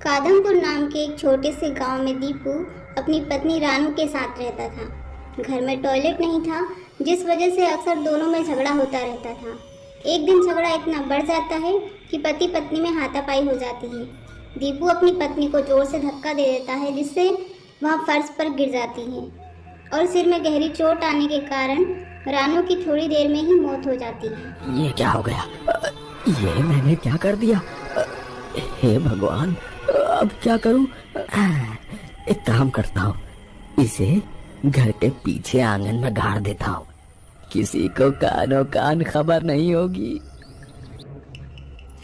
कादमपुर नाम के एक छोटे से गांव में दीपू अपनी पत्नी रानू के साथ रहता था। घर में टॉयलेट नहीं था, जिस वजह से अक्सर दोनों में झगड़ा होता रहता था। एक दिन झगड़ा इतना बढ़ जाता है कि पति पत्नी में हाथापाई हो जाती है। दीपू अपनी पत्नी को जोर से धक्का दे देता है, जिससे वह फर्श पर गिर जाती है और सिर में गहरी चोट आने के कारण रानू की थोड़ी देर में ही मौत हो जाती है। ये क्या हो गया? ये मैंने क्या कर दिया? हे भगवान, अब क्या करूं? एक काम करता हूँ, इसे घर के पीछे आंगन में गाड़ देता हूँ, किसी को कानो कान खबर नहीं होगी।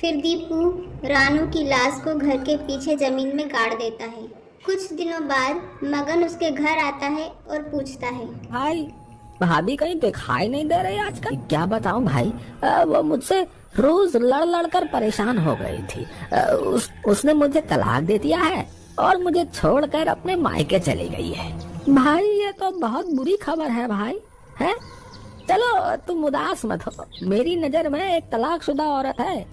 फिर दीपू रानू की लाश को घर के पीछे जमीन में गाड़ देता है। कुछ दिनों बाद मगन उसके घर आता है और पूछता है, भाई भाभी कहीं दिखाई नहीं दे रही आजकल। क्या बताऊं भाई, वो मुझसे रोज लड़ लड़ कर परेशान हो गई थी। उसने मुझे तलाक दे दिया है और मुझे छोड़कर अपने मायके चली गई है। भाई ये तो बहुत बुरी खबर है भाई। है, चलो तुम उदास मत हो, मेरी नजर में एक तलाकशुदा औरत है,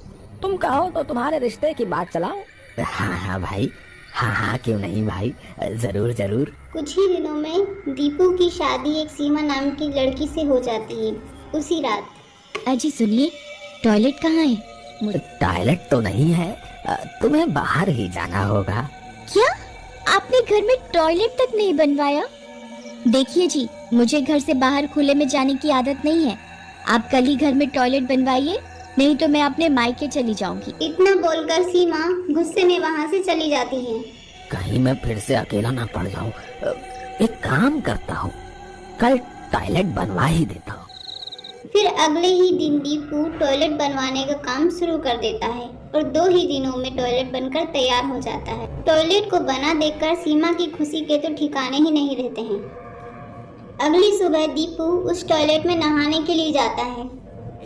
तुम कहो तो तुम्हारे रिश्ते की बात चलाओ। हाँ भाई, हाँ क्यों नहीं भाई, जरूर जरूर। कुछ ही दिनों में दीपू की शादी एक सीमा नाम की लड़की से हो जाती है। उसी रात अजी सुनिए, टॉयलेट कहाँ है? टॉयलेट तो नहीं है, तुम्हें बाहर ही जाना होगा। क्या आपने घर में टॉयलेट तक नहीं बनवाया? देखिए जी, मुझे घर से बाहर खुले में जाने की आदत नहीं है। आप कल ही घर में टॉयलेट बनवाइए, नहीं तो मैं अपने मायके चली जाऊंगी। इतना बोलकर सीमा गुस्से में वहाँ से चली जाती है। कहीं मैं फिर से अकेला ना पड़ जाऊं। एक काम करता हूँ, कल टॉयलेट बनवा ही देता हूँ। फिर अगले ही दिन दीपू टॉयलेट बनवाने का काम शुरू कर देता है और 2 ही दिनों में टॉयलेट बनकर तैयार हो जाता है। टॉयलेट को बना देखकर सीमा की खुशी के तो ठिकाने ही नहीं रहते हैं। अगली सुबह दीपू उस टॉयलेट में नहाने के लिए जाता है।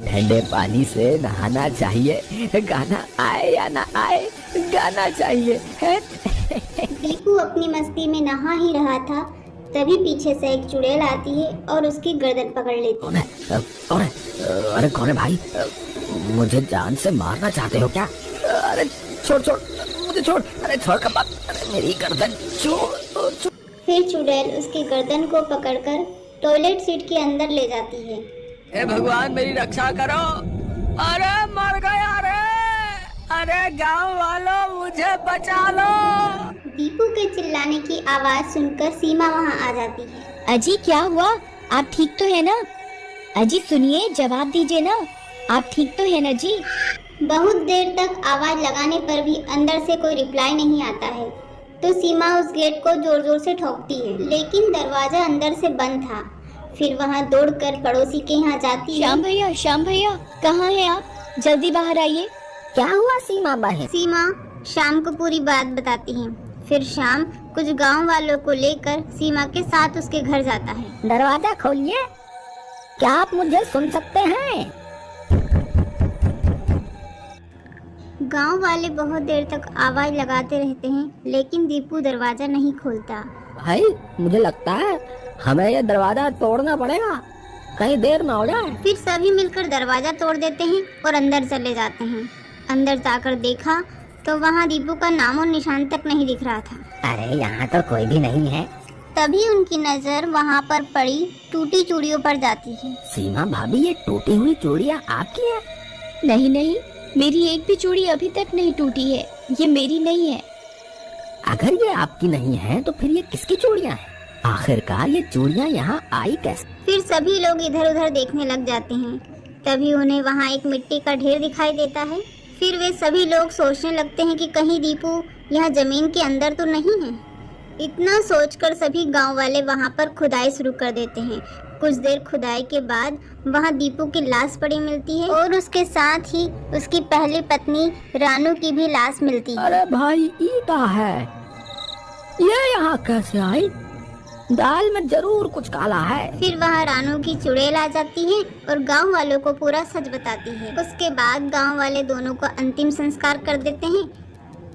ठंडे पानी से नहाना चाहिए, गाना आए या ना आए, गाना चाहिए है। दीपू अपनी मस्ती में नहा ही रहा था, तभी पीछे से एक चुड़ैल आती है और उसकी गर्दन पकड़ लेती है। अरे कौन है भाई? मुझे जान से मारना चाहते हो क्या? अरे छोड़ मुझे छोड़। अरे छोड़ कपा, अरे मेरी गर्दन छोड़। फिर चुड़ैल उसकी गर्दन को पकड़कर टॉयलेट सीट के अंदर ले जाती है। हे भगवान मेरी रक्षा करो, अरे मर गया रे, अरे गांव वालों मुझे बचा लो। दीपू के चिल्लाने की आवाज सुनकर सीमा वहां आ जाती है। अजी क्या हुआ? आप ठीक तो है ना? अजी सुनिए, जवाब दीजिए ना, आप ठीक तो है ना जी? बहुत देर तक आवाज लगाने पर भी अंदर से कोई रिप्लाई नहीं आता है, तो सीमा उस गेट को जोर जोर से ठोकती है, लेकिन दरवाजा अंदर से बंद था। फिर वहां दौड़कर पड़ोसी के यहाँ जाती है। श्याम भैया कहाँ हैं आप? जल्दी बाहर आइए। क्या हुआ सीमा बहन? सीमा शाम को पूरी बात बताती है। फिर शाम कुछ गांव वालों को लेकर सीमा के साथ उसके घर जाता है। दरवाजा खोलिए, क्या आप मुझे सुन सकते हैं? गांव वाले बहुत देर तक आवाज लगाते रहते हैं, लेकिन दीपू दरवाजा नहीं खोलता। भाई मुझे लगता है हमें ये दरवाजा तोड़ना पड़ेगा, कहीं देर ना हो जाए। फिर सभी मिलकर दरवाजा तोड़ देते हैं और अंदर चले जाते हैं। अंदर जाकर देखा तो वहाँ दीपू का नामो निशान तक नहीं दिख रहा था। अरे यहाँ तो कोई भी नहीं है। तभी उनकी नजर वहाँ पर पड़ी टूटी चूड़ियों पर जाती है। सीमा भाभी, ये टूटी हुई चूड़ियाँ आपकी है? नहीं, मेरी एक भी चूड़ी अभी तक नहीं टूटी है, ये मेरी नहीं है। अगर ये आपकी नहीं है तो फिर ये किसकी चूड़ियाँ हैं? आखिरकार ये चूड़ियाँ यहाँ आई कैसे? फिर सभी लोग इधर उधर देखने लग जाते हैं। तभी उन्हें वहाँ एक मिट्टी का ढेर दिखाई देता है। फिर वे सभी लोग सोचने लगते हैं कि कहीं दीपू यहाँ जमीन के अंदर तो नहीं है। इतना सोचकर सभी गांव वाले वहाँ पर खुदाई शुरू कर देते हैं। कुछ देर खुदाई के बाद वहाँ दीपू की लाश पड़ी मिलती है और उसके साथ ही उसकी पहली पत्नी रानू की भी लाश मिलती है। अरे भाई, ईटा है, ये यहाँ कैसे आई? दाल में जरूर कुछ काला है। फिर वहाँ रानू की चुड़ैल आ जाती है और गांव वालों को पूरा सच बताती है। उसके बाद गांव वाले दोनों को अंतिम संस्कार कर देते हैं।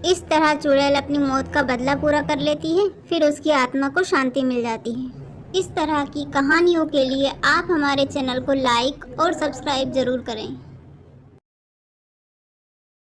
इस तरह चुड़ैल अपनी मौत का बदला पूरा कर लेती है। फिर उसकी आत्मा को शांति मिल जाती है। इस तरह की कहानियों के लिए आप हमारे चैनल को लाइक और सब्सक्राइब जरूर करें।